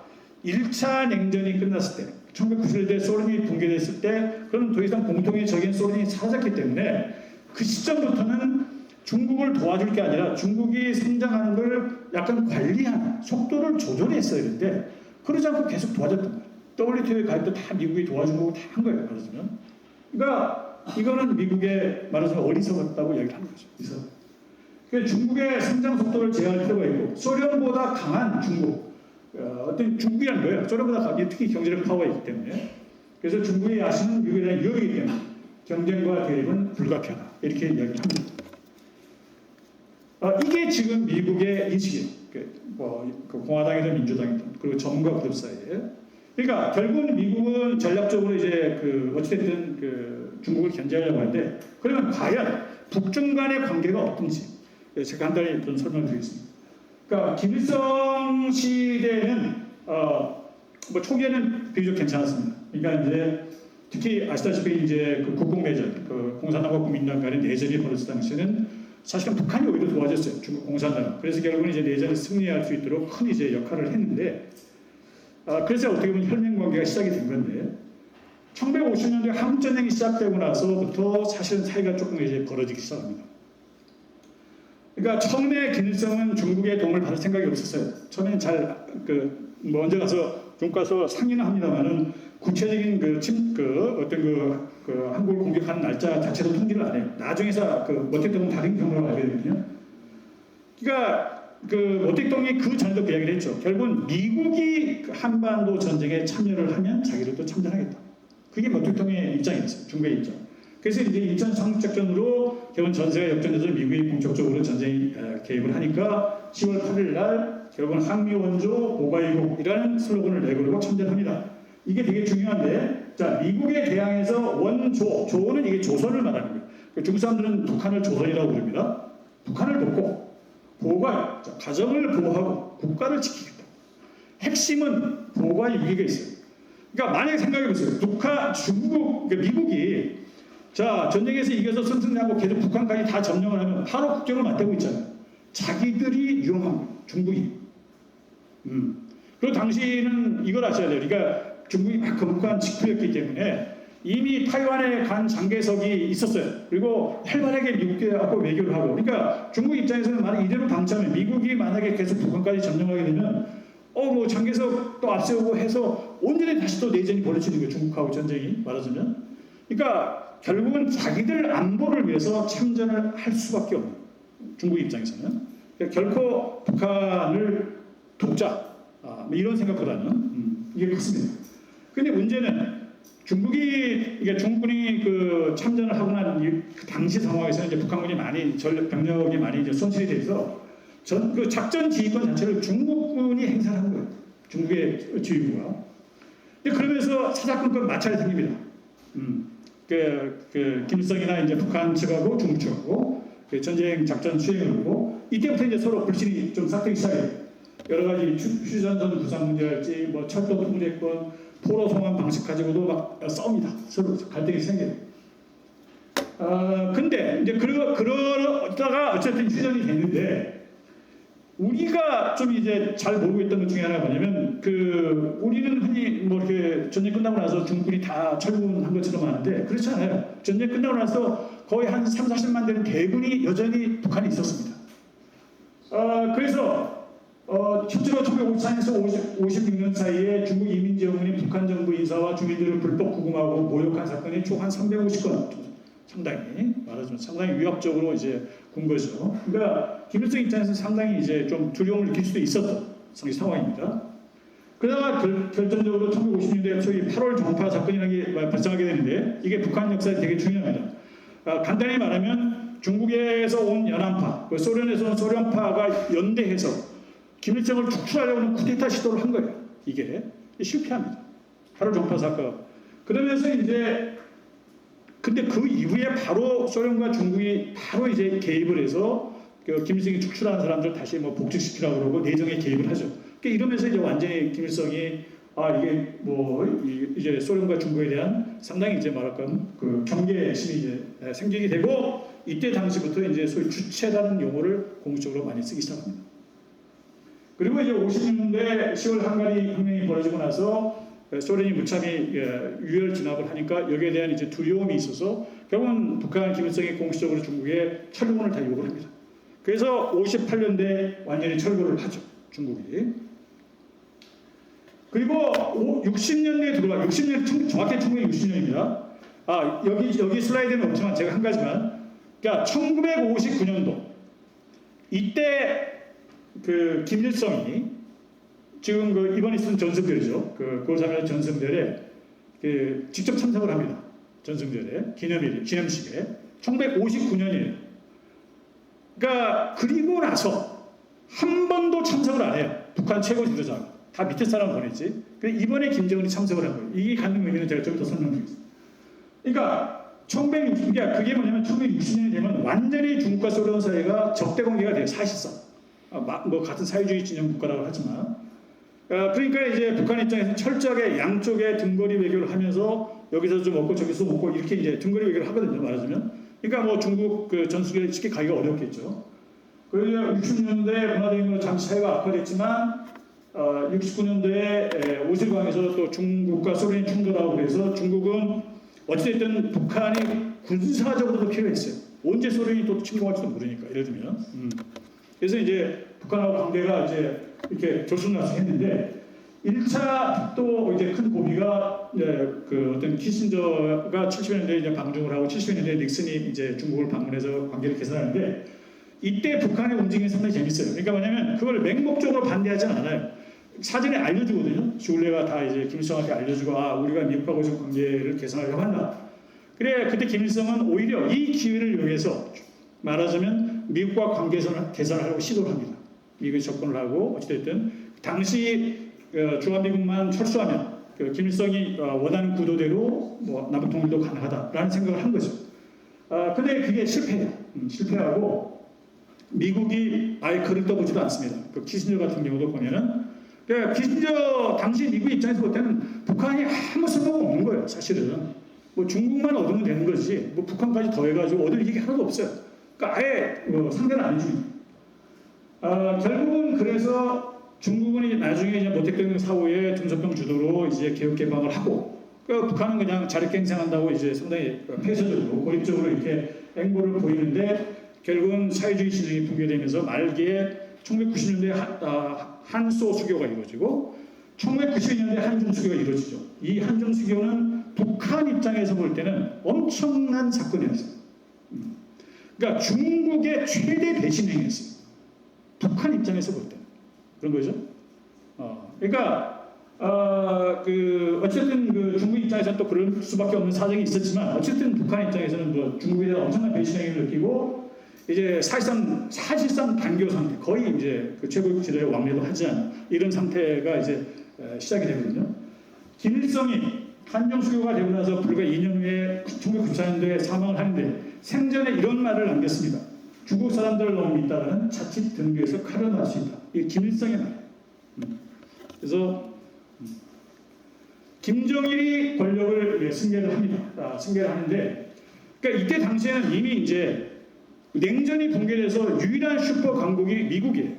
1차 냉전이 끝났을 때, 1991년대 소련이 붕괴됐을 때, 그럼 더 이상 공통적인 소련이 사라졌기 때문에 그 시점부터는 중국을 도와줄 게 아니라 중국이 성장하는 걸 약간 관리하는 속도를 조절했어야 되는데 그러지 않고 계속 도와줬단 말이에요. WTO에 가입도 다 미국이 도와준 거고 다 한 거예요. 말하자면. 그러니까 이거는 미국의 말하자면 어리석었다고 얘기를 하는 거죠. 그래서 그러니까 중국의 성장 속도를 제어할 필요가 있고 소련보다 강한 중국, 어떤 중국이라는 거예요. 소련보다 강한 특히 경제력 파워가 있기 때문에. 그래서 중국의 야심은 미국에 대한 위협이기 때문에 경쟁과 대립은 불가피하다. 이렇게 이야기를 합니다. 이게 지금 미국의 인식이에요. 공화당이든 민주당이든 그리고 전문가 그룹 사이에. 그러니까 결국은 미국은 전략적으로 이제 어찌됐든 중국을 견제하려고 하는데 그러면 과연 북중 간의 관계가 어떤지 제가 간단히 좀 설명드리겠습니다. 그러니까 김일성 시대는 뭐 초기에는 비교적 괜찮았습니다. 그러니까 이제 특히 아시다시피 이제 국공내전, 공산당과 국민당 간의 내전이 벌어졌을 당시에는 사실은 북한이 오히려 도와줬어요. 중국 공산당. 그래서 결국은 이제 내전을 승리할 수 있도록 큰 이제 역할을 했는데, 그래서 어떻게 보면 혈맹 관계가 시작이 된 건데, 1950년대 한국 전쟁이 시작되고 나서부터 사실은 사이가 조금 이제 벌어지기 시작합니다. 그러니까 처음에 김일성은 중국의 도움을 받을 생각이 없었어요. 처음에는 먼저 가서 중국 가서 상의는 합니다만은 구체적인 한국을 공격하는 날짜 자체도 통지를 안 해요. 나중에서 어떻게 보면 다른 경우로 알게 되거든요. 그러니까 모 대통령이 그 전에도 그 이야기를 했죠. 결국은 미국이 한반도 전쟁에 참여를 하면 자기들도 참전하겠다. 그게 모 대통령의 입장이었어요. 중국의 입장. 그래서 이제 인천 상륙작전으로 결국 전세가 역전돼서 미국이 본격적으로 전쟁에 개입을 하니까 10월 8일 날 결국은 항미원조 보가이국이라는 슬로건을 내걸고 참전합니다. 이게 되게 중요한데, 자, 미국에 대항해서 원조, 조는 이게 조선을 말하는 거예요. 중국 사람들은 북한을 조선이라고 부릅니다. 북한을 돕고 보호가, 가정을 보호하고 국가를 지키겠다. 핵심은 보호와 유기가 있어요. 그러니까 만약에 생각해 보세요. 미국이 자, 전쟁에서 이겨서 승승장구 계속 북한까지 다 점령을 하면 바로 국경을 맞대고 있잖아요. 자기들이 위험한 거예요. 중국이. 그리고 당시는 이걸 아셔야 돼요. 그러니까 중국이 막 거북한 직후였기 때문에 이미 타이완에 간 장개석이 있었어요. 그리고 활발하게 미국하고 외교를 하고. 그러니까 중국 입장에서는 만약 이대로 방치하면 미국이 만약에 계속 북한까지 점령하게 되면 장개석 또 앞세우고 해서 온전히 다시 또 내전이 벌어지는 거예요. 중국하고 전쟁이 말하자면. 그러니까 결국은 자기들 안보를 위해서 참전을 할 수밖에 없는 중국 입장에서는. 그러니까 결코 북한을 돕자 이런 생각보다는 이게 컸습니다. 근데 문제는 중국군이 참전을 하고 난 그 당시 상황에서는 이제 북한군이 많이 전력 병력이 많이 이제 손실이 돼서 작전 지휘권 자체를 중국군이 행사를 한 거예요. 중국의 지휘부가. 그러면서 사사건건 마찰이 생깁니다. 김일성이나 이제 북한 측하고 중국 측하고 전쟁 작전 수행을 하고 이때부터 이제 서로 불신이 좀 싹트기 시작해요. 여러 가지 휴전선 부상 문제랄지 철도 통제권, 포로 송환 방식 가지고도 막 싸웁니다. 서로 갈등이 생겨요. 근데 이제 그러다가 어쨌든 휴전이 됐는데 우리가 좀 이제 잘 모르고 있던 것 중에 하나가 뭐냐면 우리는 흔히 이렇게 전쟁 끝나고 나서 중국군이 다 철군한 것처럼 아는데 그렇지 않아요. 전쟁 끝나고 나서 거의 한 3, 40만 되는 대군이 여전히 북한에 있었습니다. 그래서 실제로 1954년에서 56년 사이에 중국 이민지어군이 북한 정부 인사와 주민들을 불법 구금하고 모욕한 사건이 총 한 350건, 상당히 말하자면 상당히 위협적으로 이제 군 거죠. 그러니까 김일성 입장에서 상당히 이제 좀 두려움을 느낄 수도 있었던 상황입니다. 그러다가 결정적으로 1950년대 초기 8월 종파 사건이라는 게 발생하게 되는데 이게 북한 역사에 되게 중요합니다. 간단히 말하면 중국에서 온 연안파, 소련에서 온 소련파가 연대해서 김일성을 축출하려고 하는 쿠데타 시도를 한 거예요. 이게 실패합니다. 8월 종파 사건. 그러면서 이제 근데 그 이후에 바로 소련과 중국이 바로 이제 개입을 해서 김일성이 축출한 사람들 다시 복직시키라고 그러고 내정에 개입을 하죠. 그러니까 이러면서 이제 완전히 김일성이 이게 이제 소련과 중국에 대한 상당히 이제 말할까 경계심이 이제 생기게 되고 이때 당시부터 이제 소위 주체라는 용어를 공식적으로 많이 쓰기 시작합니다. 그리고 이제 50년대 10월 한가리 혁명이 벌어지고 나서 소련이 무참히 유혈 진압을 하니까 여기에 대한 이제 두려움이 있어서 결국은 북한 김일성이 공식적으로 중국에 철군을 다 요구를 합니다. 그래서 58년대 완전히 철거를 하죠. 중국이. 그리고 60년대에 들어와 60년 정확히 1960년입니다. 여기 슬라이드는 없지만 제가 한 가지만 그러니까 1959년도 이때 김일성이 지금 이번에 쓴 전승절이죠. 9월 3일 전승절에 직접 참석을 합니다. 전승절에 기념식에 1959년이에요. 그러니까 그리고 나서 한 번도 참석을 안 해요. 북한 최고 지도자가 다 밑에 사람 보냈지. 이번에 김정은이 참석을 한 거예요. 이게 갖는 의미는 제가 좀 더 설명드리겠습니다. 그러니까 1960년 그게 뭐냐면 1960년이 되면 완전히 중국과 소련 사이가 적대 관계가 돼요. 사실상 같은 사회주의 진영 국가라고 하지만. 그러니까 이제 북한 입장에서는 철저하게 양쪽에 등거리 외교를 하면서 여기서 좀 먹고 저기서 먹고 이렇게 이제 등거리 외교를 하거든요. 말하자면. 그러니까 중국 전술에 쉽게 가기가 어렵겠죠. 그리고 60년대 문화대혁명으로 잠시 사회가 악화됐지만 69년도에 오실강에서 또 중국과 소련이 충돌하고 그래서 중국은 어찌됐든 북한이 군사적으로도 필요했어요. 언제 소련이 또 침공할지도 모르니까 예를 들면. 그래서 이제 북한하고 관계가 이제 이렇게 들쑥날쑥했는데 1차 또 이제 큰 고비가 어떤 키신저가 70년대에 이제 방중을 하고 70년대에 닉슨이 이제 중국을 방문해서 관계를 개선하는데 이때 북한의 움직임이 상당히 재밌어요. 그러니까 뭐냐면 그걸 맹목적으로 반대하지는 않아요. 사전에 알려주거든요. 주울레가 다 이제 김일성한테 알려주고 우리가 미국하고 좀 관계를 개선하려고 한다. 그래 그때 김일성은 오히려 이 기회를 이용해서 말하자면 미국과 관계 개선하려고 시도를 합니다. 미국이 접근을 하고 어찌됐든 당시 주한미군만 철수하면 김일성이 원하는 구도대로 뭐 남북 통일도 가능하다라는 생각을 한 거죠. 근데 그게 실패해요. 실패하고 미국이 아예 글을 떠보지도 않습니다. 그 키신저 같은 경우도 보면은 키신저 당시 미국 입장에서 볼 때는 북한이 아무 쓸모가 없는 거예요. 사실은 뭐 중국만 얻으면 되는 거지 뭐 북한까지 더해가지고 얻을 일이 하나도 없어요. 그러니까 아예 상대를 안 해줍니다. 결국은 그래서 중국은 나중에 이제 모택동 사후에 tum소병 주도로 이제 개혁 개방을 하고, 북한은 그냥 자력갱 생한다고 이제 상당히 폐쇄적으로 고립적으로 이렇게 행보를 보이는데 결국은 사회주의 진영이 붕괴되면서 말기에 1990년대 한소 수교가 이루어지고 1992년대 한중 수교가 이루어지죠. 이 한중 수교는 북한 입장에서 볼 때는 엄청난 사건이었어요. 그러니까 중국의 최대 배신 행위였어요. 북한 입장에서 볼 때는 그런 거죠. 그러니까 어쨌든 중국 입장에서는 또 그럴 수밖에 없는 사정이 있었지만 어쨌든 북한 입장에서는 뭐 중국에 대한 엄청난 배신 행위를 느끼고 이제 사실상 단교 상태, 거의 이제 최고국 지도의 왕래도 하지 않은 이런 상태가 이제 시작이 되거든요. 김일성이 한중 수교가 되고 나서 불과 2년 후에 1994년도에 사망을 하는데 생전에 이런 말을 남겼습니다. 중국 사람들을 너무 믿다가는 자칫 등교에서 칼을 날 수 있다. 이게 김일성의 말이에요. 그래서 김정일이 권력을 승계를 합니다. 승계를 하는데, 그러니까 이때 당시에는 이미 이제 냉전이 붕괴돼서 유일한 슈퍼 강국이 미국이에요.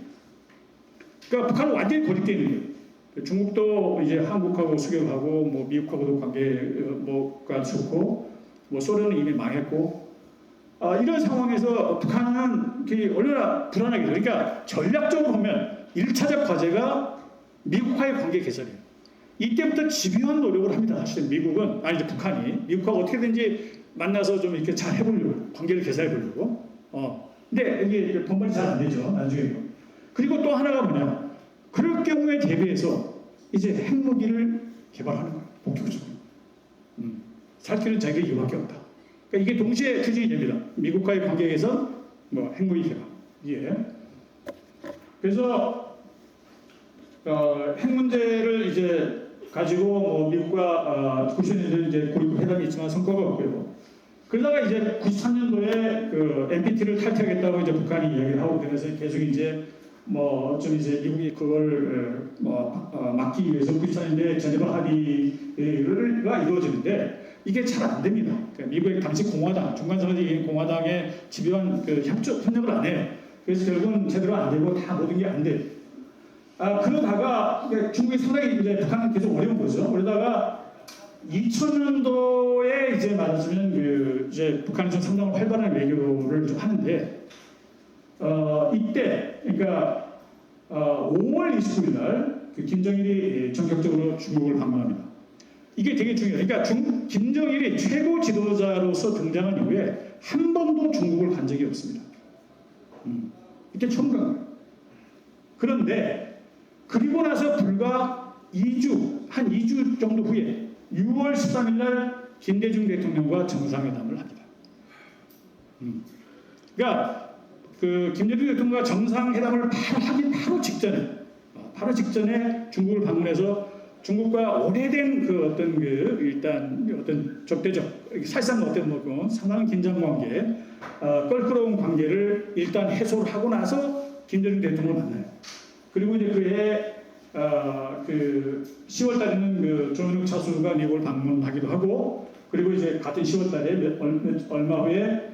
그러니까 북한은 완전히 고립되어 있는 거예요. 중국도 이제 한국하고 수교하고 뭐 미국하고도 관계가 좋고 뭐 소련은 이미 망했고 이런 상황에서 북한은 얼마나 불안하게 돼요. 그러니까 전략적으로 보면 1차적 과제가 미국과의 관계 개선이에요. 이때부터 집요한 노력을 합니다. 사실 미국은 이제 북한이 미국하고 어떻게든지 만나서 좀 이렇게 잘 해보려고 관계를 개선해 보려고. 근데 이게 번번이 잘 안 되죠. 나중에. 그리고 또 하나가 뭐냐? 그럴 경우에 대비해서 이제 핵무기를 개발하는 거예요. 본격적으로. 살 길은 자기가 이거밖에 없다. 그러니까 이게 동시에 추진이 됩니다. 미국과의 관계 개선, 뭐 핵무기 개발. 예. 그래서 핵 문제를 이제 가지고 뭐 미국과 90년대 이제 고립 회담이 있지만 성과가 없고요. 그러다가 이제 93년도에 NPT를 탈퇴하겠다고 이제 북한이 이야기를 하고 그래서 계속 이제 뭐 좀 이제 미국이 그걸 막기 위해서 94년도에 제네바 합의가 이루어지는데 이게 잘 안 됩니다. 그러니까 미국의 당시 공화당, 중간선언이 공화당의 집요한 협력을 안 해요. 그래서 결국은 제대로 안 되고 다 모든 게 안 돼요. 그러다가 중국이 상당히 이제 북한은 계속 어려운 거죠. 그러다가 2000년도에 이제 말하자면 이제 북한이 좀 상당히 활발한 외교를 좀 하는데 이때 그러니까 5월 29일 날 김정일이 전격적으로 중국을 방문합니다. 이게 되게 중요해요. 그러니까 김정일이 최고 지도자로서 등장한 이후에 한 번도 중국을 간 적이 없습니다. 이때 처음 간 거예요. 그런데 그리고 나서 불과 한 2주 정도 후에 6월 13일 날 김대중 대통령과 정상회담을 합니다. 그러니까 김대중 대통령과 정상회담을 바로 직전에 중국을 방문해서 중국과 오래된 일단 적대적 사실상 상당한 긴장 관계, 껄끄러운 관계를 일단 해소를 하고 나서 김대중 대통령을 만나요. 그리고 이제 그해 10월 달에는 조은혁 차수가 미국을 방문하기도 하고, 그리고 이제 같은 10월 달에 얼마 후에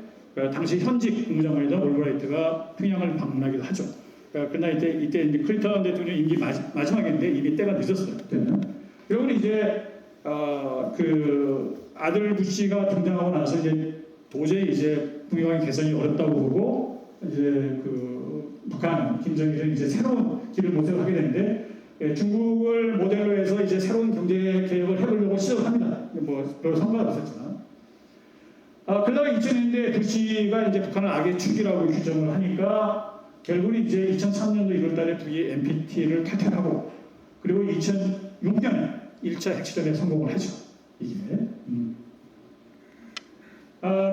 당시 현직 국무장관이던 올브라이트가 평양을 방문하기도 하죠. 그러나 이때 이제 클린턴 대통령 임기 마지막인데 이미 때가 늦었어요. 그때는. 그리고 이제 아들 부시가 등장하고 나서 이제 도저히 이제 북미 개선이 어렵다고 보고 이제 북한 김정일은 이제 새로운 길을 모색을 하게 되는데 중국을 모델로 해서 이제 새로운 경제 개혁을 해보려고 시도합니다. 뭐 별 성과가 없었지만 그러다가 2000년대 부시가 이제 북한을 악의 축이라고 규정을 하니까 결국은 이제 2003년도 1월달에 북이 NPT를 탈퇴하고 그리고 2006년 1차 핵실험에 성공을 하죠. 이게.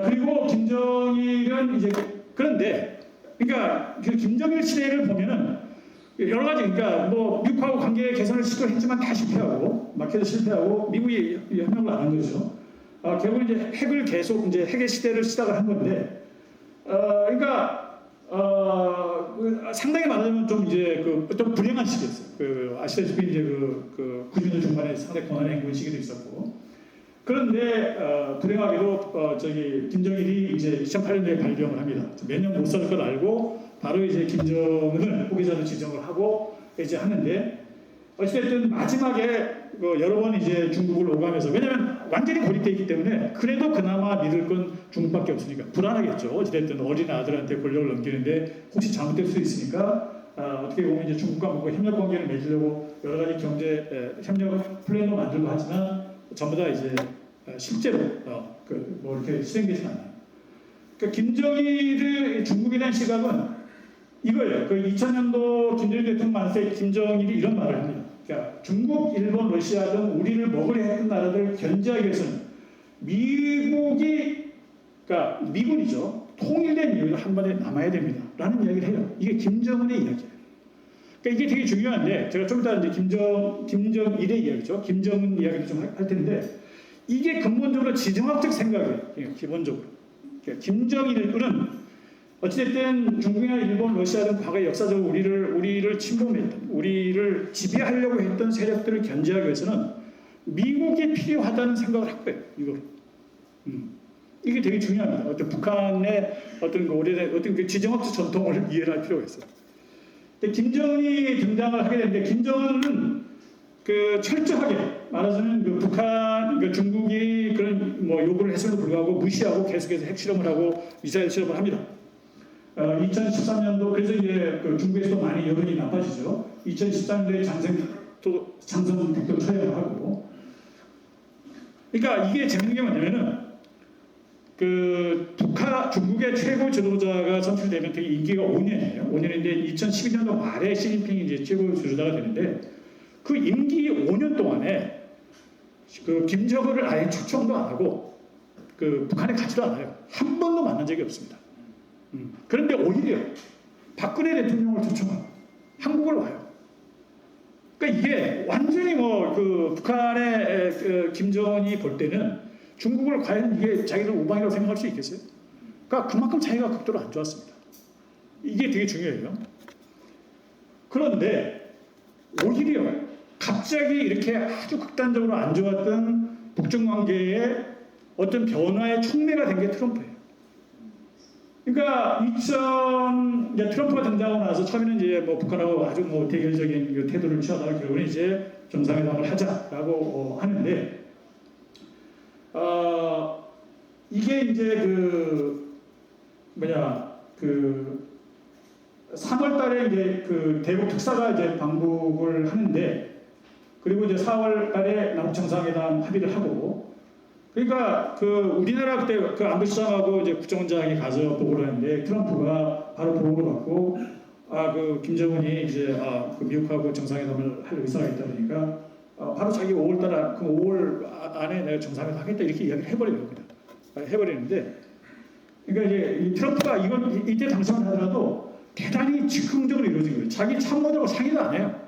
그리고 김정일은 이제 그런데 그러니까 그 김정일 시대를 보면은 여러 가지 그러니까 뭐 미국하고 관계 개선을 시도했지만 다 실패하고 마켓도 실패하고 미국이 협력을 안 한 거죠. 결국 이제 핵을 계속 이제 핵의 시대를 시작을 한 건데 그러니까 상당히 말하자면 좀 이제 그 어떤 불행한 시기였어요. 아시다시피 이제 그 90년대 중반에 상당히 고난의 행군 시기도 있었고 그런데 불행하게도 저기 김정일이 이제 2008년도에 발병을 합니다. 몇 년 못 살 걸 알고 바로 이제 김정은을 후계자로 지정을 하고 이제 하는데 어쨌든 마지막에 여러 번 이제 중국을 오가면서 왜냐하면 완전히 고립돼 있기 때문에 그래도 그나마 믿을 건 중국밖에 없으니까 불안하겠죠. 어쨌든 어린 아들한테 권력을 넘기는데 혹시 잘못될 수 있으니까 어떻게 보면 이제 중국과 뭔가 협력 관계를 맺으려고 여러 가지 경제 협력 플랜도 만들고 하지만 전부 다 이제 실제로 뭐 이렇게 실행되지는 않아요. 그러니까 김정일의 중국에 대한 시각은 이거예요. 그 2000년도 김정일 대통령 만세 김정일이 이런 말을 합니다. 그러니까 중국, 일본, 러시아 등 우리를 먹으려 했던 나라들을 견제하기 위해서는 미국이 그러니까 미군이죠. 통일된 이유가 한 번에 남아야 됩니다. 라는 이야기를 해요. 이게 김정은의 이야기예요. 그러니까 이게 되게 중요한데 제가 좀 이따 이제 김정일의 이야기죠. 김정은 이야기도 좀 할 텐데 이게 근본적으로 지정학적 생각이에요. 기본적으로. 그러니까 김정일은 어찌됐든 중국이나 일본, 러시아 등 과거 역사적으로 우리를 침범했던, 우리를 지배하려고 했던 세력들을 견제하기 위해서는 미국이 필요하다는 생각을 한 거예요. 이걸. 이게 되게 중요합니다. 어떤 북한의 어떤 그 오래된 어떤 그 지정학적 전통을 이해할 필요가 있어요. 근데 김정은이 등장을 하게 되는데 김정은은 그 철저하게 말하자면 그 북한, 그 중국이 그런 뭐 요구를 했음에도 불구하고 무시하고 계속해서 핵실험을 하고 미사일 실험을 합니다. 2013년도 그래서 이제 그 중국에서도 많이 여론이 나빠지죠. 2013년도에 장성국도 처형을 하고. 그러니까 이게 재밌는 게 뭐냐면은 그 중국의 최고 지도자가 선출되면 되게 인기가 5년이에요. 5년인데 2012년도 말에 시진핑이 이제 최고 지도자가 되는데 그 임기 5년 동안에 그 김정은을 아예 초청도 안 하고 그 북한에 가지도 않아요. 한 번도 만난 적이 없습니다. 그런데 오히려 박근혜 대통령을 초청하고 한국을 와요. 그러니까 이게 완전히 뭐 그 북한의 그 김정은이 볼 때는 중국을 과연 이게 자기들 우방이라고 생각할 수 있겠어요? 그러니까 그만큼 자기가 극도로 안 좋았습니다. 이게 되게 중요해요. 그런데 오히려 갑자기 이렇게 아주 극단적으로 안 좋았던 북중 관계에 어떤 변화의 촉매가 된 게 트럼프예요. 그러니까 트럼프가 등장하고 나서 처음에는 이제 뭐 북한하고 아주 뭐 대결적인 태도를 취하다가 결국은 이제 정상회담을 하자라고 하는데 이게 이제 그 3월달에 이제 그 대북 특사가 이제 방북을 하는데 그리고 이제 4월달에 남북 정상회담 합의를 하고. 그러니까 그 우리나라 그때 그 안보실장하고 이제 국정원장이 가서 보고를 하는데 트럼프가 바로 보고를 받고 그 김정은이 이제 그 미국하고 정상회담을 할 의사가 있다 보니까 바로 자기 5월 5월 안에 내가 정상회담 하겠다 이렇게 이야기를 해버려요. 그냥 해버리는데 그러니까 이제 트럼프가 이때 당선을 하더라도 대단히 즉흥적으로 이루어진 거예요. 자기 참모들하고 상의도 안 해요.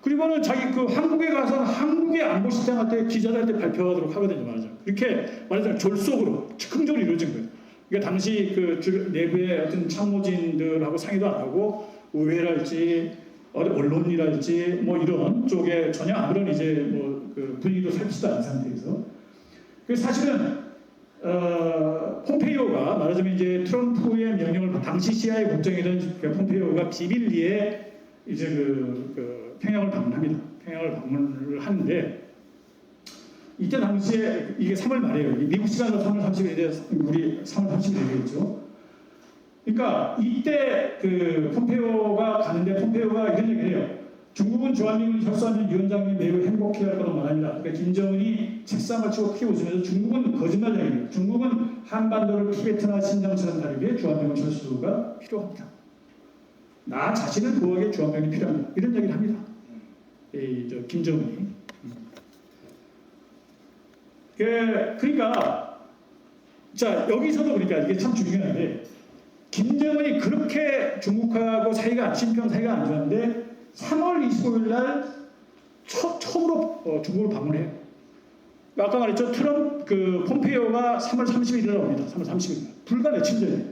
그리고는 자기 그 한국에 가서 한국의 안보실장한테 기자들한테 발표하도록 하거든요. 말하자면 이렇게 말하자면 졸속으로 즉흥적으로 이루어진 거예요. 그러니까 당시 그 내부의 어떤 참모진들하고 상의도 안 하고 의회랄지 언론이랄지 뭐 이런 쪽에 전혀 아무런 이제 뭐 그 분위기도 살피지도 않은 상태에서 그 사실은 폼페이오가 말하자면 이제 트럼프의 명령을 당시 CIA 국장이던 폼페이오가 비밀리에 이제 그 평양을 방문합니다. 평양을 방문을 하는데 이때 당시에 이게 3월 말이에요. 미국 시간으로 3월 30일에 우리 3월 30일이겠죠. 그러니까 이때 그 폼페이오가 가는데 폼페이오가 이런 얘기를 해요. 중국은 주한미군 철수하면 위원장님이 매우 행복해할 거라고 말합니다. 그러니까 김정은이 책상을 치고 크게 웃으면서 중국은 거짓말쟁이에요. 중국은 한반도를 티베트나 신장처럼 다르게 주한미군 철수가 필요합니다. 나 자신을 보호하기 위해 주한미군이 필요합니다. 이런 얘기를 합니다. 김정은이. 그러니까 자 여기서도 그러니까 이게 참 중요한데 김정은이 그렇게 중국하고 사이가 친평 사이가 안 좋았는데 3월 25일 날 처음으로 중국을 방문해요. 아까 말했죠. 폼페이오가 3월 31일 날 옵니다. 3월 30일 날. 불과 며칠 전에.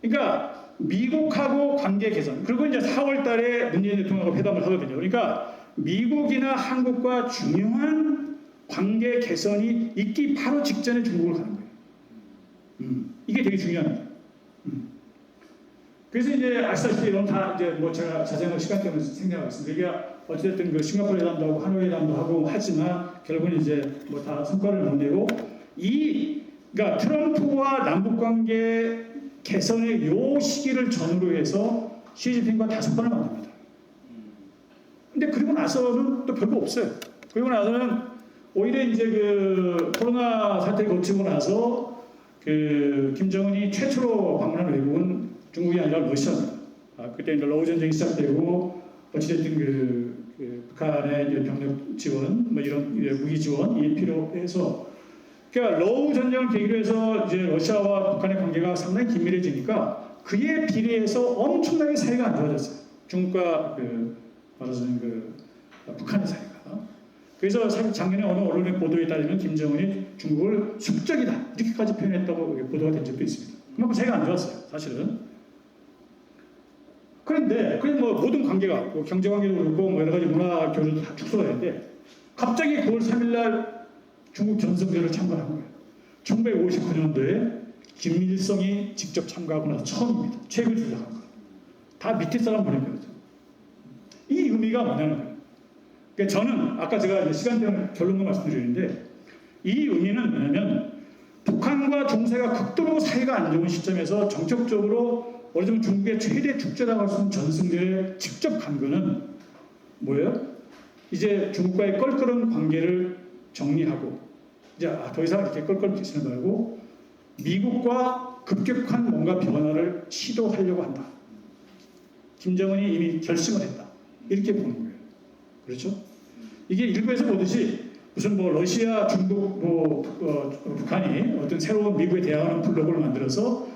그러니까 미국하고 관계 개선. 그리고 이제 4월 달에 문재인 대통령하고 회담을 하거든요. 그러니까 미국이나 한국과 중요한 관계 개선이 있기 바로 직전에 중국을 가는 거예요. 이게 되게 중요합니다. 그래서 이제 아시다시피 이런 다 이제 뭐 제가 자세한 시간 때문에 생략하고 있습니다. 이게 어쨌든 그 싱가포르 회담도 하고 하노이 회담도 하고 하지만 결국은 이제 뭐 다 성과를 못 내고 그러니까 트럼프와 남북 관계 개선의 요 시기를 전후로 해서 시진핑과 5번을 만납니다. 근데 그리고 나서는 또 별거 없어요. 그리고 나서는 오히려 이제 그 코로나 사태 거치고 나서 그 김정은이 최초로 방문한 외국은 중국이 아니라 러시아입니다. 그때 이제 러우 전쟁이 시작되고 어찌됐든 그 북한의 병력 지원, 뭐 이런 무기 지원 이 필요해서 그러니까 러우 전쟁을 계기로 해서 이제 러시아와 북한의 관계가 상당히 긴밀해지니까 그에 비례해서 엄청나게 사이가 안 좋아졌어요. 중국과 말하자면 북한의 사이가. 그래서 사실 작년에 어느 언론의 보도에 따르면 김정은이 중국을 숙적이다 이렇게까지 표현했다고 보도가 된 적도 있습니다. 그만큼 사이가 안 좋았어요, 사실은. 그런데 뭐 모든 관계가 뭐 경제 관계도 그렇고 뭐 여러 가지 문화 교류도 다 축소가 되는데 갑자기 9월 3일 날 중국 전성대를 참가한 거예요. 1959년도에 김일성이 직접 참가하고 나서 처음입니다. 책을 주장한 거예요. 다 밑에 사람 보낸 거죠. 이 의미가 뭐냐는 거예요. 그러니까 저는 아까 제가 이제 시간 때문에 결론도 말씀드리는데 이 의미는 뭐냐면 북한과 중세가 극도로 사이가 안 좋은 시점에서 정책적으로 어느 정도 중국의 최대 축제라고 할 수 있는 전승대에 직접 간 거는 뭐예요? 이제 중국과의 껄끄러운 관계를 정리하고 이제 더 이상 이렇게 껄끄럽게 지내지 말고 미국과 급격한 뭔가 변화를 시도하려고 한다. 김정은이 이미 결심을 했다. 이렇게 보는 거예요. 그렇죠? 이게 일부에서 보듯이 무슨 뭐 러시아, 중국, 북한이 어떤 새로운 미국에 대항하는 블록을 만들어서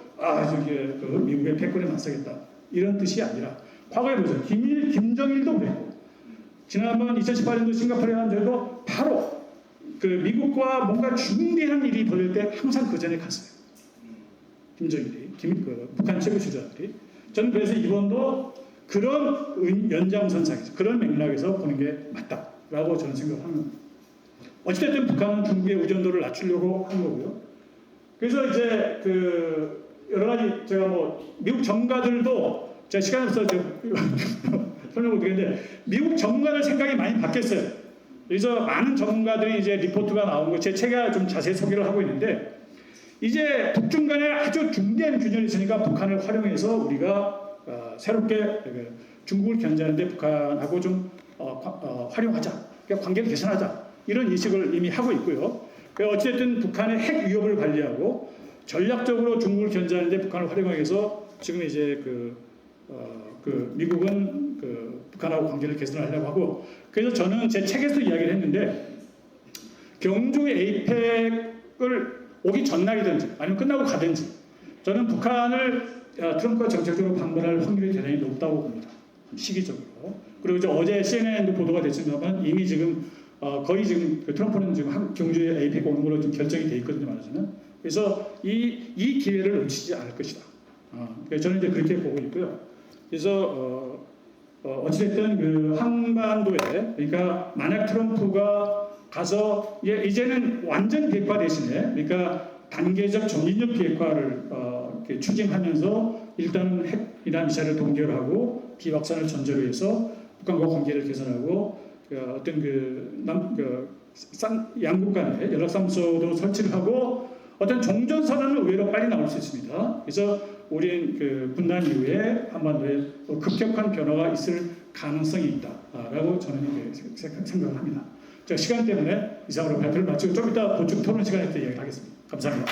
미국의 패권에 맞서겠다 이런 뜻이 아니라 과거에 보세요. 김정일도 그랬고 지난번 2018년도 싱가포르 회담에도 바로 그 미국과 뭔가 중대한 일이 벌어질 때 항상 그 전에 갔어요. 김정일이 북한 최고 지도자들이. 저는 그래서 이번도 그런 연장선상에서 그런 맥락에서 보는 게 맞다라고 저는 생각합니다. 어찌됐든 북한은 중국의 의존도를 낮추려고 한 거고요. 그래서 이제 여러 가지 제가 뭐 미국 전문가들도 제가 시간이 없어서 설명 못 드리는데 미국 전문가들 생각이 많이 바뀌었어요. 그래서 많은 전문가들이 이제 리포트가 나온 거 제 책에 좀 자세히 소개를 하고 있는데 이제 북중 간에 아주 중대한 균열이 있으니까 북한을 활용해서 우리가 새롭게 중국을 견제하는데 북한하고 좀 활용하자. 그러니까 관계를 개선하자. 이런 인식을 이미 하고 있고요. 어쨌든 북한의 핵 위협을 관리하고 전략적으로 중국을 견제하는데 북한을 활용하기 위해서 지금 이제 미국은 북한하고 관계를 개선하려고 하고 그래서 저는 제 책에서 이야기를 했는데 경주 에이펙을 오기 전날이든지 아니면 끝나고 가든지 저는 북한을 트럼프가 정책적으로 방문할 확률이 대단히 높다고 봅니다. 시기적으로. 그리고 어제 CNN도 보도가 됐습니다만 이미 지금 거의 지금 트럼프는 지금 경주에 에이펙 오는 걸로 좀 결정이 돼 있거든요, 말하자면. 그래서 이 기회를 놓치지 않을 것이다. 그래서 저는 이제 그렇게 보고 있고요. 그래서 어찌됐든 한반도에 그러니까 만약 트럼프가 가서 이제는 완전 비핵화 대신에 그러니까 단계적 점진적 비핵화를 추진하면서 일단은 핵이나 미사일을 동결하고 비확산을 전제로 해서 북한과 관계를 개선하고 양국 간에 연락사무소도 설치를 하고 어떤 종전선언은 의외로 빨리 나올 수 있습니다. 그래서 우리는 분단 이후에 한반도에 급격한 변화가 있을 가능성이 있다라고 저는 이렇게 생각을 합니다. 자, 시간 때문에 이상으로 발표를 마치고 좀 이따 보충 토론 시간에 때 이야기하겠습니다. 감사합니다.